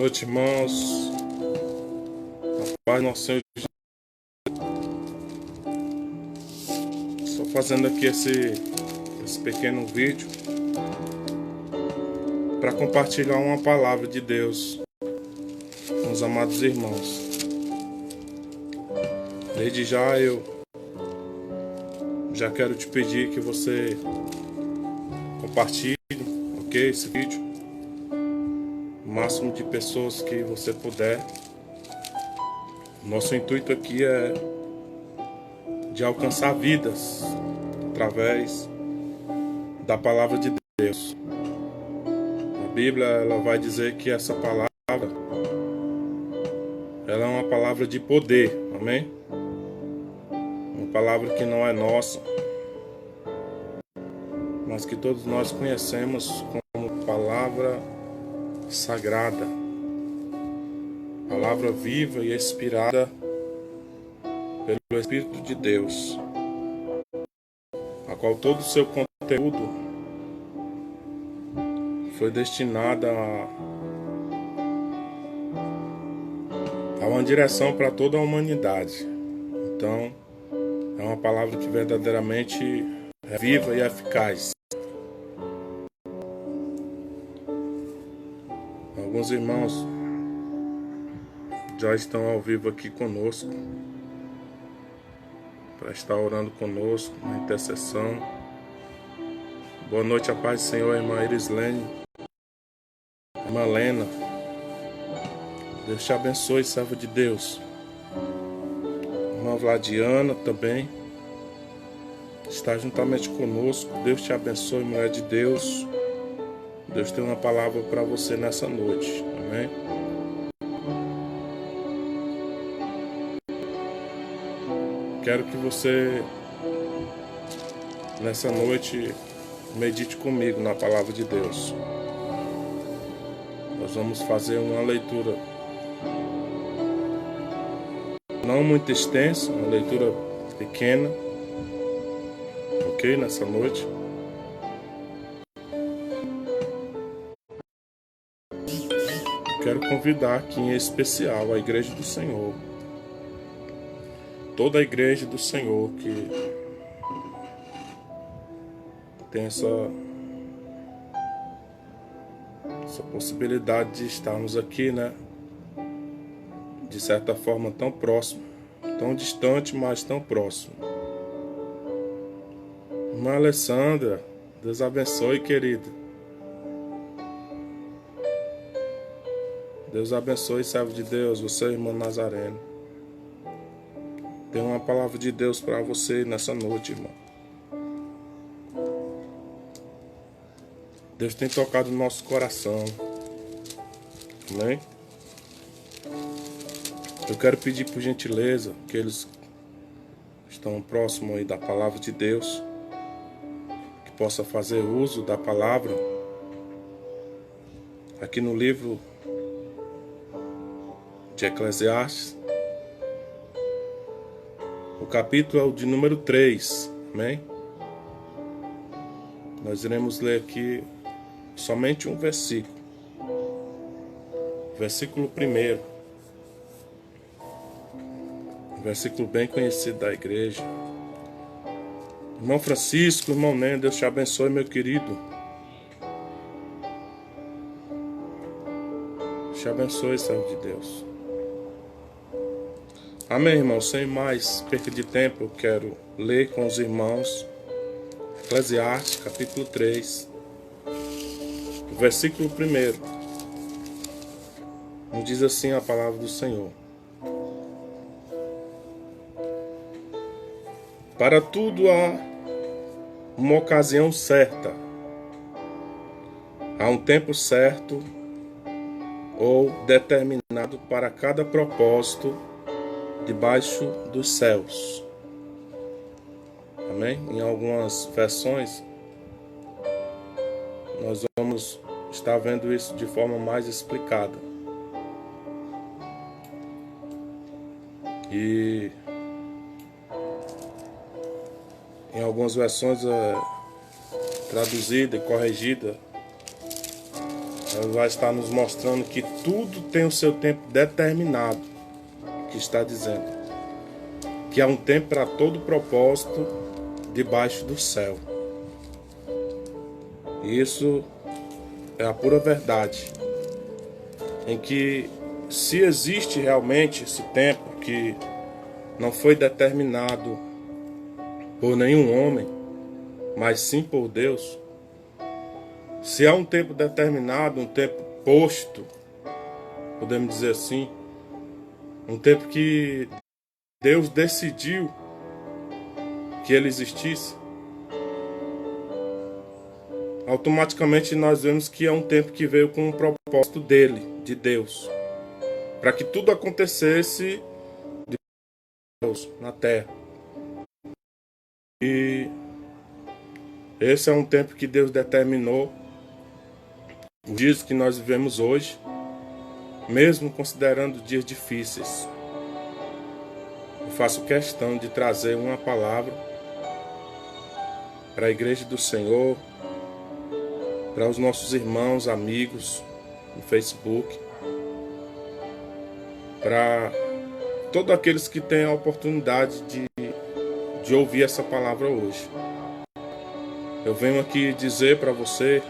noite, irmãos. A paz do nosso Senhor Jesus. Estou fazendo aqui esse pequeno vídeo para compartilhar uma palavra de Deus com os amados irmãos. Desde já eu já quero te pedir que você compartilhe, ok, esse vídeo. O máximo de pessoas que você puder. Nosso intuito aqui é de alcançar vidas através da palavra de Deus. A Bíblia ela vai dizer que essa palavra ela é uma palavra de poder, amém? Uma palavra que não é nossa, mas que todos nós conhecemos como palavra sagrada, palavra viva e inspirada pelo Espírito de Deus, a qual todo o seu conteúdo foi destinado a uma direção para toda a humanidade. Então, é uma palavra que verdadeiramente é viva e eficaz. Alguns irmãos já estão ao vivo aqui conosco, para estar orando conosco na intercessão. Boa noite, a paz do Senhor, irmã Irislene, irmã Lena. Deus te abençoe, serva de Deus. Irmã Vladiana também está juntamente conosco. Deus te abençoe, mulher de Deus. Deus tem uma palavra para você nessa noite, amém? Quero que você, nessa noite, medite comigo na palavra de Deus. Nós vamos fazer uma leitura não muito extensa, uma leitura pequena, ok? Nessa noite. Quero convidar aqui em especial a Igreja do Senhor, toda a Igreja do Senhor que tem essa possibilidade de estarmos aqui, né? De certa forma tão próximo, tão distante, mas tão próximo. Irmã Alessandra, Deus abençoe, querida. Deus abençoe, servo de Deus, você, irmão Nazareno. Tem uma palavra de Deus para você nessa noite, irmão. Deus tem tocado no nosso coração. Amém? Eu quero pedir por gentileza, aqueles que estão próximos aí da palavra de Deus, que possa fazer uso da palavra. Aqui no livro de Eclesiastes, o capítulo é o de número 3, amém? Nós iremos ler aqui somente um versículo. Versículo 1. Um versículo bem conhecido da igreja. Irmão Francisco, irmão Neno, Deus te abençoe, meu querido. Deus te abençoe, servo de Deus. Amém, irmão. Sem mais perca de tempo, eu quero ler com os irmãos Eclesiastes, capítulo 3, versículo 1. Nos diz assim a palavra do Senhor: para tudo há uma ocasião certa, há um tempo certo ou determinado para cada propósito debaixo dos céus. Amém? Em algumas versões, nós vamos estar vendo isso de forma mais explicada. E em algumas versões traduzida e corrigida ela vai estar nos mostrando que tudo tem o seu tempo determinado, que está dizendo que há um tempo para todo propósito debaixo do céu. Isso é a pura verdade, em que se existe realmente esse tempo que não foi determinado por nenhum homem, mas sim por Deus, se há um tempo determinado, um tempo posto, podemos dizer assim, um tempo que Deus decidiu que ele existisse, automaticamente nós vemos que é um tempo que veio com um propósito dele, de Deus, para que tudo acontecesse de Deus na terra. E esse é um tempo que Deus determinou, os dias que nós vivemos hoje, mesmo considerando dias difíceis. Eu faço questão de trazer uma palavra para a igreja do Senhor, para os nossos irmãos, amigos no Facebook, para todos aqueles que têm a oportunidade de ouvir essa palavra hoje. Eu venho aqui dizer para você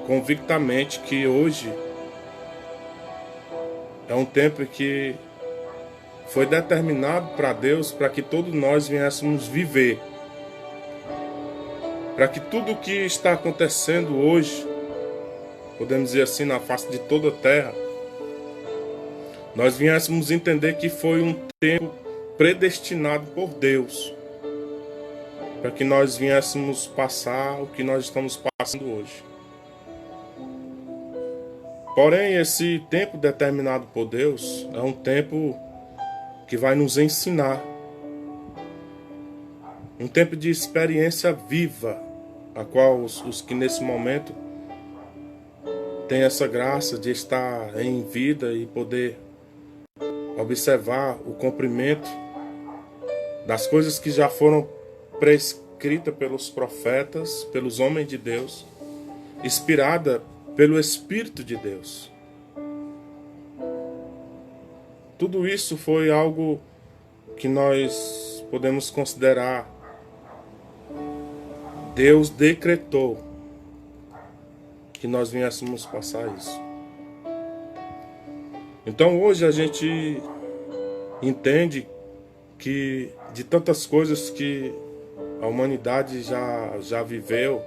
convictamente que hoje é um tempo que foi determinado para Deus para que todos nós viéssemos viver. Para que tudo o que está acontecendo hoje, podemos dizer assim, na face de toda a terra, nós viéssemos entender que foi um tempo predestinado por Deus, para que nós viéssemos passar o que nós estamos passando hoje. Porém, esse tempo determinado por Deus é um tempo que vai nos ensinar, um tempo de experiência viva, a qual os que nesse momento têm essa graça de estar em vida e poder observar o cumprimento das coisas que já foram prescritas pelos profetas, pelos homens de Deus, inspirada pelo Espírito de Deus. Tudo isso foi algo que nós podemos considerar Deus decretou que nós viéssemos passar isso. Então hoje a gente entende que de tantas coisas que a humanidade já viveu,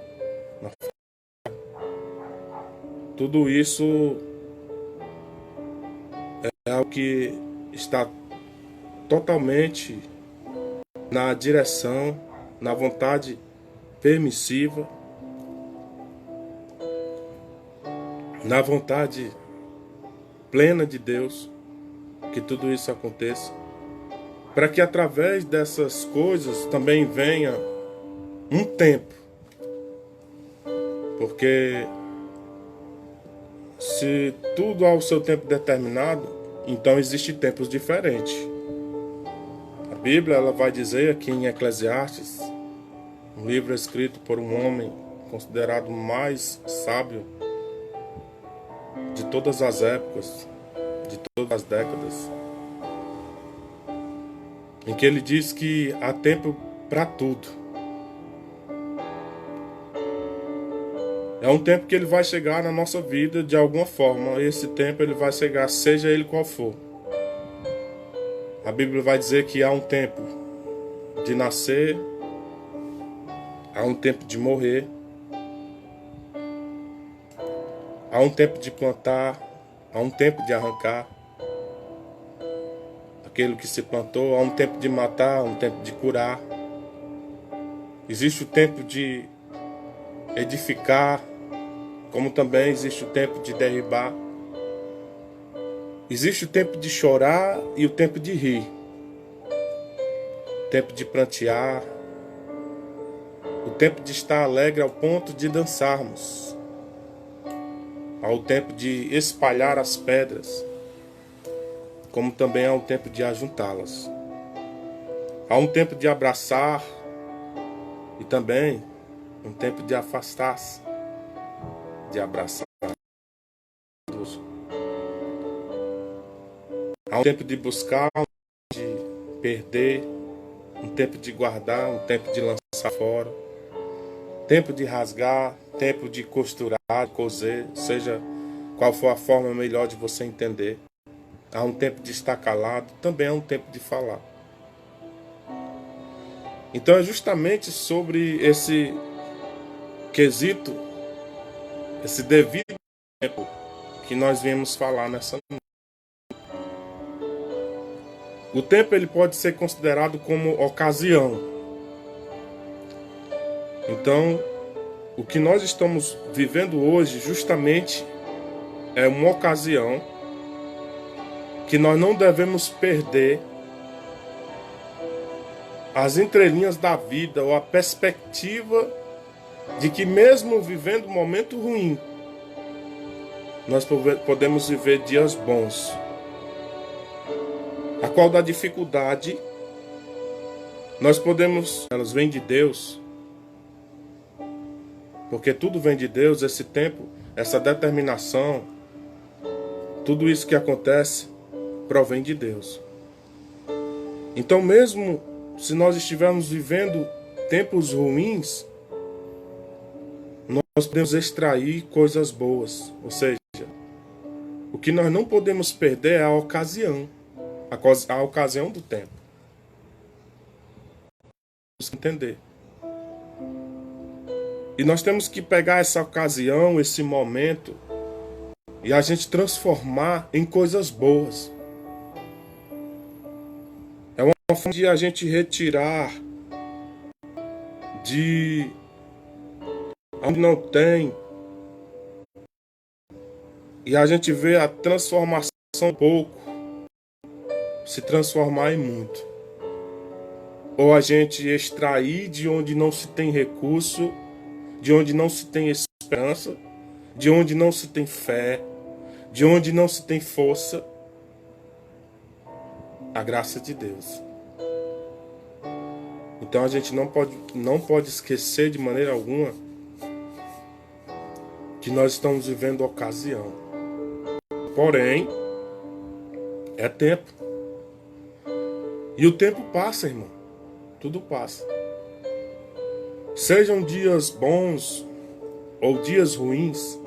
tudo isso é algo que está totalmente na direção, na vontade permissiva, na vontade plena de Deus, que tudo isso aconteça, para que através dessas coisas também venha um tempo, porque se tudo há o seu tempo determinado, então existem tempos diferentes. A Bíblia ela vai dizer aqui em Eclesiastes, um livro escrito por um homem considerado o mais sábio de todas as épocas, de todas as décadas, em que ele diz que há tempo para tudo. É um tempo que ele vai chegar na nossa vida de alguma forma. Esse tempo ele vai chegar, seja ele qual for. A Bíblia vai dizer que há um tempo de nascer, há um tempo de morrer, há um tempo de plantar, há um tempo de arrancar aquilo que se plantou, há um tempo de matar, há um tempo de curar. Existe o tempo de edificar, como também existe o tempo de derribar. Existe o tempo de chorar e o tempo de rir. O tempo de prantear. O tempo de estar alegre ao ponto de dançarmos. Há o tempo de espalhar as pedras, como também há um tempo de ajuntá-las. Há um tempo de abraçar e também um tempo de afastar-se, de abraçar. Há um tempo de buscar, um tempo de perder, um tempo de guardar, um tempo de lançar fora, tempo de rasgar, tempo de costurar, coser, seja qual for a forma melhor de você entender. Há um tempo de estar calado, também há um tempo de falar. Então é justamente sobre esse quesito, esse devido tempo que nós viemos falar nessa noite. O tempo ele pode ser considerado como ocasião. Então, o que nós estamos vivendo hoje justamente é uma ocasião que nós não devemos perder as entrelinhas da vida ou a perspectiva de que mesmo vivendo um momento ruim, nós podemos viver dias bons. A qual da dificuldade, nós podemos, elas vêm de Deus, porque tudo vem de Deus, esse tempo, essa determinação, tudo isso que acontece, provém de Deus. Então mesmo se nós estivermos vivendo tempos ruins, nós podemos extrair coisas boas. Ou seja, o que nós não podemos perder é a ocasião do tempo. Temos que entender. E nós temos que pegar essa ocasião, esse momento, e a gente transformar em coisas boas. É uma forma de a gente retirar de onde não tem, e a gente vê a transformação um pouco se transformar em muito. Ou a gente extrair de onde não se tem recurso, de onde não se tem esperança, de onde não se tem fé, de onde não se tem força, a graça de Deus. Então a gente não pode esquecer de maneira alguma que nós estamos vivendo ocasião. Porém, é tempo. E o tempo passa, irmão. Tudo passa. Sejam dias bons ou dias ruins,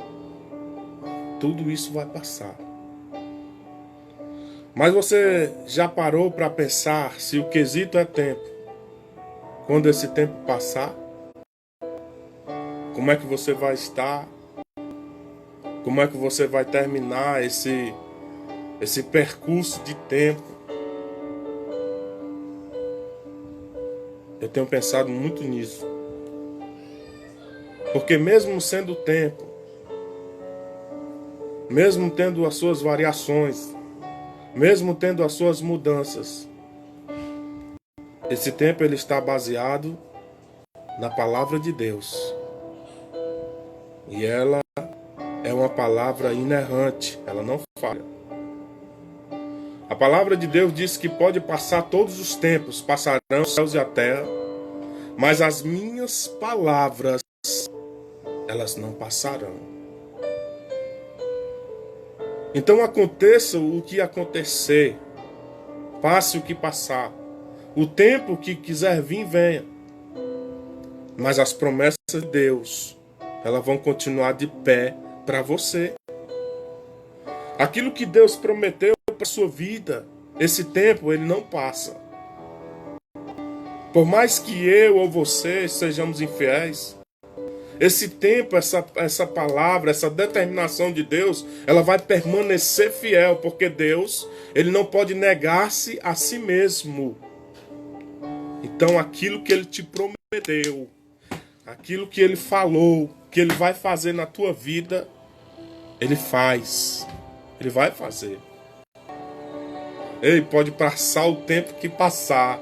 tudo isso vai passar. Mas você já parou para pensar se o quesito é tempo? Quando esse tempo passar, como é que você vai estar? Como é que você vai terminar esse percurso de tempo? Eu tenho pensado muito nisso. Porque mesmo sendo tempo, mesmo tendo as suas variações, mesmo tendo as suas mudanças, esse tempo ele está baseado na palavra de Deus. E ela é uma palavra inerrante, ela não falha. A palavra de Deus diz que pode passar todos os tempos, passarão os céus e a terra, mas as minhas palavras, elas não passarão. Então aconteça o que acontecer, passe o que passar, o tempo que quiser vir, venha. Mas as promessas de Deus, elas vão continuar de pé para você. Aquilo que Deus prometeu para sua vida, esse tempo ele não passa. Por mais que eu ou você sejamos infiéis, esse tempo, essa palavra, essa determinação de Deus, ela vai permanecer fiel, porque Deus, ele não pode negar-se a si mesmo. Então aquilo que ele te prometeu, aquilo que ele falou, que ele vai fazer na tua vida, ele faz. Ele vai fazer. Ei, pode passar o tempo que passar.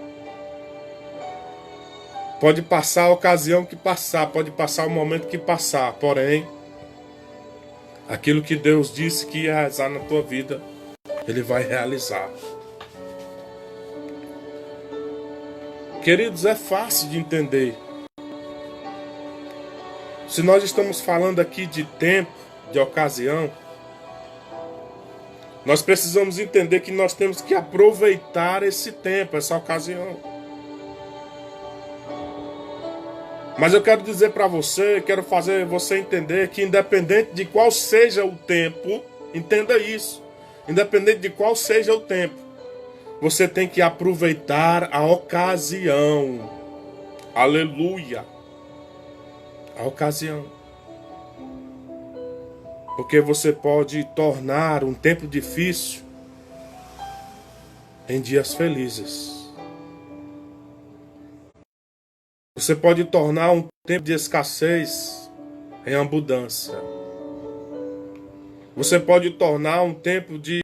Pode passar a ocasião que passar. Pode passar o momento que passar. Porém, aquilo que Deus disse que ia realizar na tua vida, ele vai realizar. Queridos, é fácil de entender. Se nós estamos falando aqui de tempo, de ocasião, Nós precisamos entender que nós temos que aproveitar esse tempo, essa ocasião. Mas eu quero dizer para você, quero fazer você entender que independente de qual seja o tempo, entenda isso, independente de qual seja o tempo, você tem que aproveitar a ocasião. Aleluia! A ocasião. Porque você pode tornar um tempo difícil em dias felizes. Você pode tornar um tempo de escassez em abundância. Você pode tornar um tempo de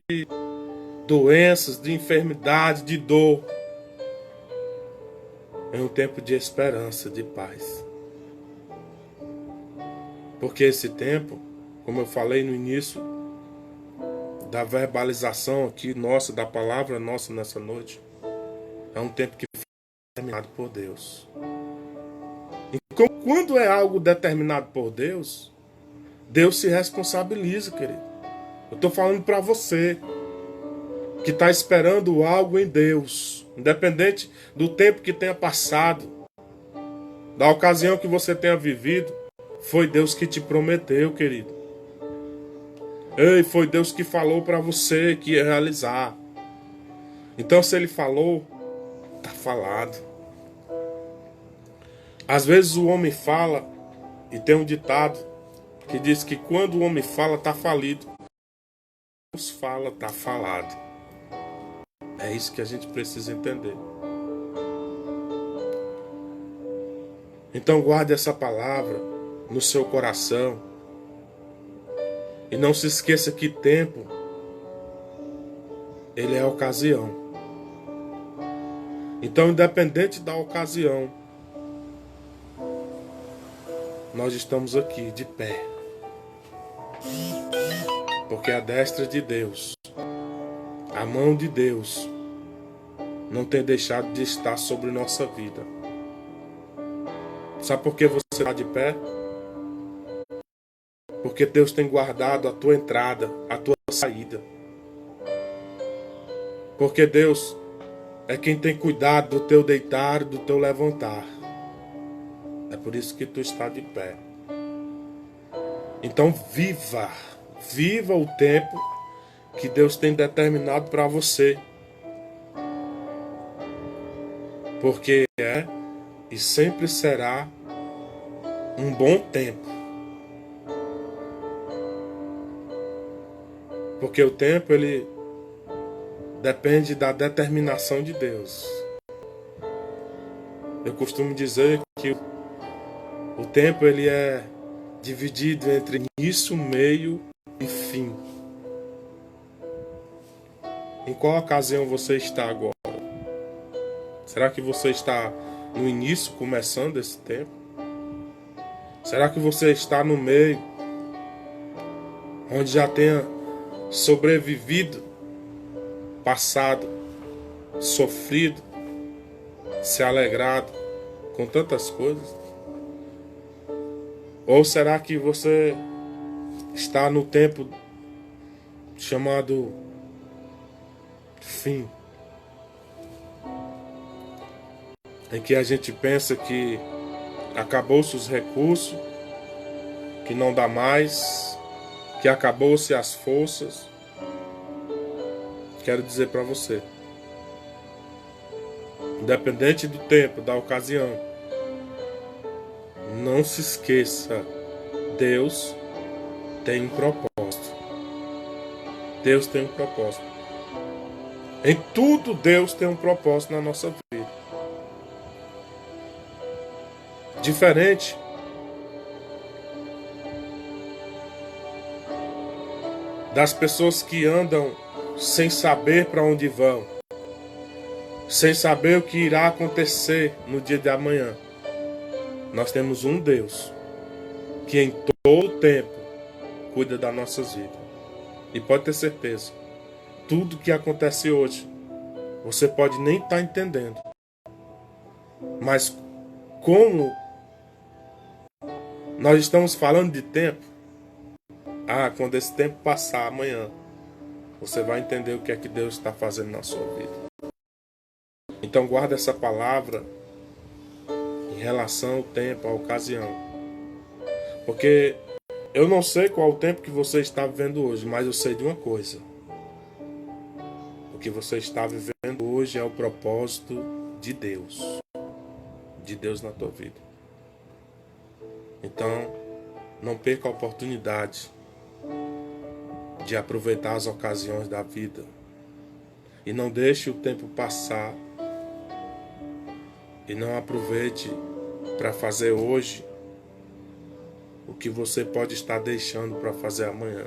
doenças, de enfermidade, de dor, em um tempo de esperança, de paz. Porque esse tempo, como eu falei no início da verbalização aqui nossa, da palavra nossa nessa noite, é um tempo que foi determinado por Deus. E quando é algo determinado por Deus, Deus se responsabiliza, querido. Eu estou falando para você que está esperando algo em Deus, independente do tempo que tenha passado, da ocasião que você tenha vivido, foi Deus que te prometeu, querido. Ei, foi Deus que falou para você que ia realizar. Então, se Ele falou, está falado. Às vezes o homem fala, e tem um ditado que diz que quando o homem fala, está falido. Deus fala, está falado. É isso que a gente precisa entender. Então guarde essa palavra no seu coração. E não se esqueça que tempo, ele é a ocasião. Então, independente da ocasião, nós estamos aqui de pé. Porque a destra de Deus, a mão de Deus, não tem deixado de estar sobre nossa vida. Sabe por que você está de pé? Porque Deus tem guardado a tua entrada, a tua saída. Porque Deus é quem tem cuidado do teu deitar, do teu levantar. É por isso que tu está de pé. Então viva o tempo que Deus tem determinado para você. Porque é e sempre será um bom tempo. Porque o tempo, ele depende da determinação de Deus. Eu costumo dizer que o tempo, ele é dividido entre início, meio e fim. Em qual ocasião você está agora? Será que você está no início, começando esse tempo? Será que você está no meio, onde já tenha sobrevivido, passado, sofrido, se alegrado com tantas coisas? Ou será que você está no tempo chamado fim, em que a gente pensa que acabou-se os recursos, que não dá mais, que acabou-se as forças? Quero dizer para você, independente do tempo, da ocasião, não se esqueça, Deus tem um propósito. Deus tem um propósito. Em tudo Deus tem um propósito na nossa vida. Diferente das pessoas que andam sem saber para onde vão, sem saber o que irá acontecer no dia de amanhã. Nós temos um Deus que em todo tempo cuida das nossas vidas. E pode ter certeza, tudo que acontece hoje, você pode nem estar entendendo. Mas como nós estamos falando de tempo, quando esse tempo passar amanhã, você vai entender o que é que Deus está fazendo na sua vida. Então guarda essa palavra em relação ao tempo, à ocasião. Porque eu não sei qual o tempo que você está vivendo hoje, mas eu sei de uma coisa. O que você está vivendo hoje é o propósito de Deus. De Deus na tua vida. Então, não perca a oportunidade de aproveitar as ocasiões da vida. E não deixe o tempo passar. E não aproveite para fazer hoje o que você pode estar deixando para fazer amanhã.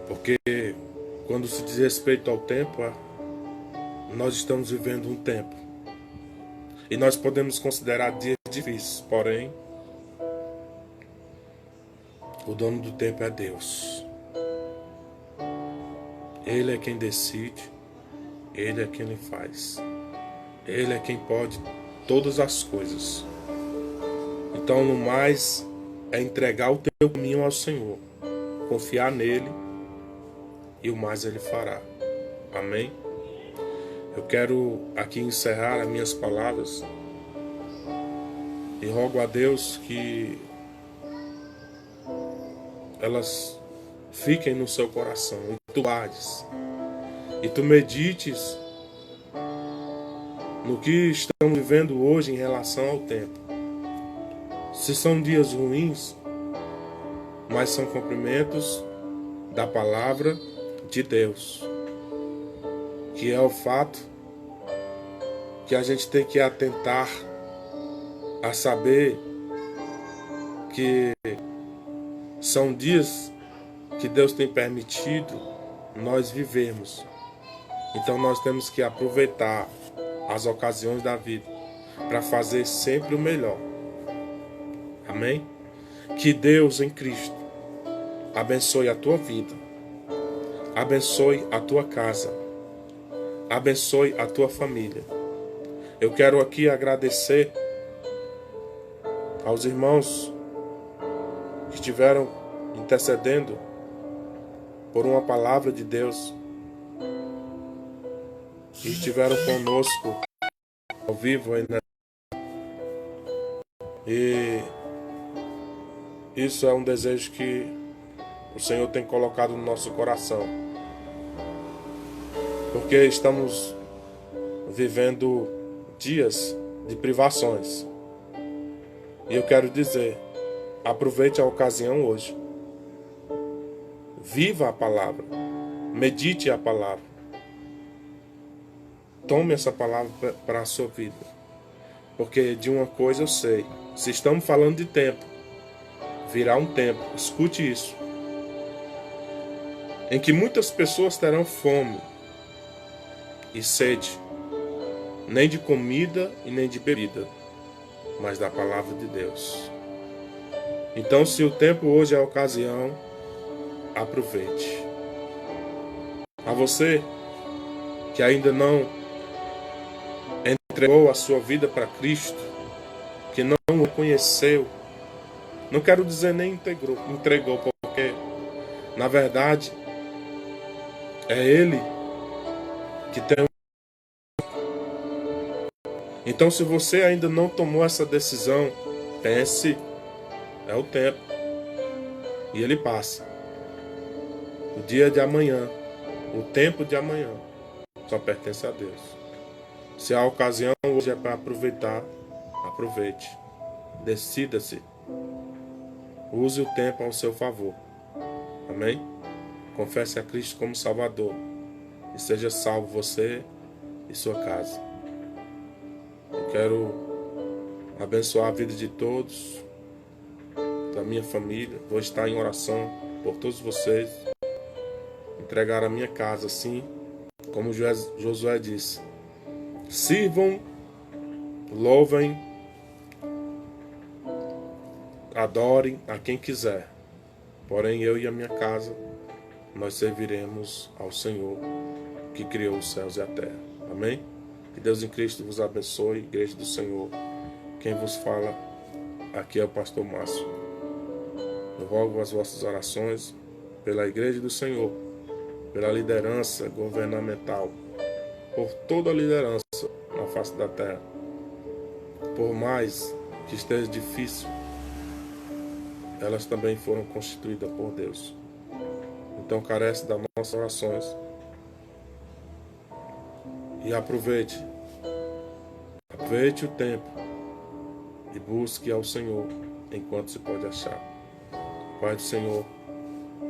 Porque quando se diz respeito ao tempo, nós estamos vivendo um tempo. E nós podemos considerar dias difíceis, porém, o dono do tempo é Deus. Ele é quem decide, Ele é quem faz. Ele é quem pode todas as coisas. Então, no mais, é entregar o teu caminho ao Senhor, confiar nele e o mais Ele fará. Amém? Eu quero aqui encerrar as minhas palavras e rogo a Deus que elas fiquem no seu coração e tu guardes e tu medites no que estamos vivendo hoje em relação ao tempo. Se são dias ruins, mas são cumprimentos da palavra de Deus, que é o fato que a gente tem que atentar a saber que são dias que Deus tem permitido nós vivermos. Então nós temos que aproveitar as ocasiões da vida para fazer sempre o melhor. Amém? Que Deus em Cristo abençoe a tua vida, abençoe a tua casa, abençoe a tua família. Eu quero aqui agradecer aos irmãos que estiveram intercedendo por uma palavra de Deus e estiveram conosco ao vivo aí, né? E isso é um desejo que o Senhor tem colocado no nosso coração, porque estamos vivendo dias de privações. E eu quero dizer, aproveite a ocasião hoje. Viva a palavra. Medite a palavra. Tome essa palavra para a sua vida. Porque de uma coisa eu sei. Se estamos falando de tempo, virá um tempo, escute isso, em que muitas pessoas terão fome e sede, nem de comida e nem de bebida, mas da palavra de Deus. Então, se o tempo hoje é a ocasião, aproveite. A você que ainda não entregou a sua vida para Cristo, que não o conheceu, não quero dizer nem entregou, porque na verdade é Ele que tem. Então, se você ainda não tomou essa decisão, pense, é o tempo. E ele passa. O dia de amanhã, o tempo de amanhã, só pertence a Deus. Se a ocasião hoje é para aproveitar, aproveite. Decida-se. Use o tempo ao seu favor. Amém? Confesse a Cristo como Salvador. E seja salvo você e sua casa. Eu quero abençoar a vida de todos, da minha família. Vou estar em oração por todos vocês. Entregar a minha casa, assim como Josué disse. Sirvam, louvem, adorem a quem quiser. Porém, eu e a minha casa, nós serviremos ao Senhor que criou os céus e a terra. Amém? Que Deus em Cristo vos abençoe, Igreja do Senhor. Quem vos fala aqui é o pastor Márcio. Eu rogo as vossas orações pela Igreja do Senhor, pela liderança governamental, por toda a liderança na face da terra. Por mais que esteja difícil, elas também foram constituídas por Deus. Então carece das nossas orações. E aproveite o tempo e busque ao Senhor enquanto se pode achar. Pai do Senhor,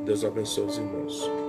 Deus abençoe os irmãos.